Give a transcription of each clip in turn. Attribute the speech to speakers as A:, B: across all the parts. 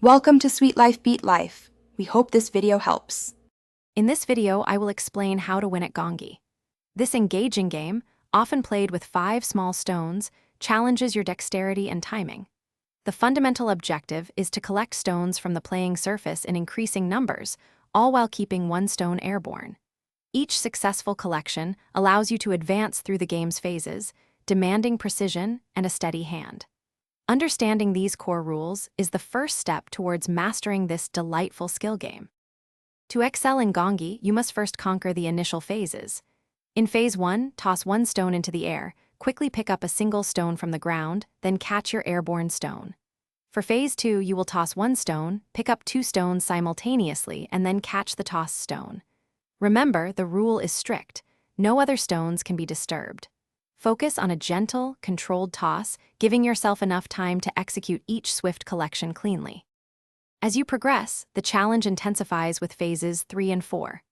A: Welcome to Sweet Life Beat Life. We hope this video helps.
B: In this video, I will explain how to win at Gonggi. This engaging game, often played with 5 small stones, challenges your dexterity and timing. The fundamental objective is to collect stones from the playing surface in increasing numbers, all while keeping one stone airborne. Each successful collection allows you to advance through the game's phases, demanding precision and a steady hand. Understanding these core rules is the first step towards mastering this delightful skill game. To excel in Gonggi, you must first conquer the initial phases. In Phase 1, toss one stone into the air, quickly pick up a single stone from the ground, then catch your airborne stone. For Phase 2, you will toss one stone, pick up 2 stones simultaneously, and then catch the tossed stone. Remember, the rule is strict. No other stones can be disturbed. Focus on a gentle, controlled toss, giving yourself enough time to execute each swift collection cleanly. As you progress, the challenge intensifies with Phases 3 and 4.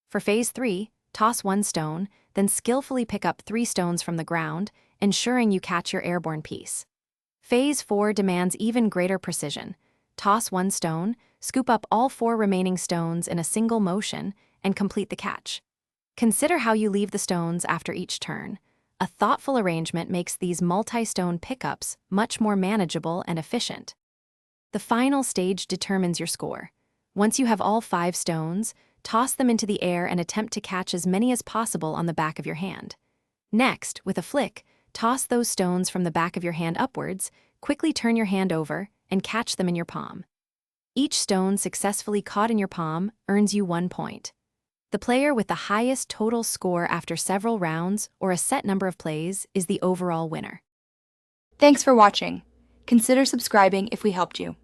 B: For Phase 3, toss one stone, then skillfully pick up 3 stones from the ground, ensuring you catch your airborne piece. Phase 4 demands even greater precision. Toss one stone, scoop up all 4 remaining stones in a single motion, and complete the catch. Consider how you leave the stones after each turn. A thoughtful arrangement makes these multi-stone pickups much more manageable and efficient. The final stage determines your score. Once you have all 5 stones, toss them into the air and attempt to catch as many as possible on the back of your hand. Next, with a flick, toss those stones from the back of your hand upwards, quickly turn your hand over, and catch them in your palm. Each stone successfully caught in your palm earns you 1 point. The player with the highest total score after several rounds or a set number of plays is the overall winner.
A: Thanks for watching. Consider subscribing if we helped you.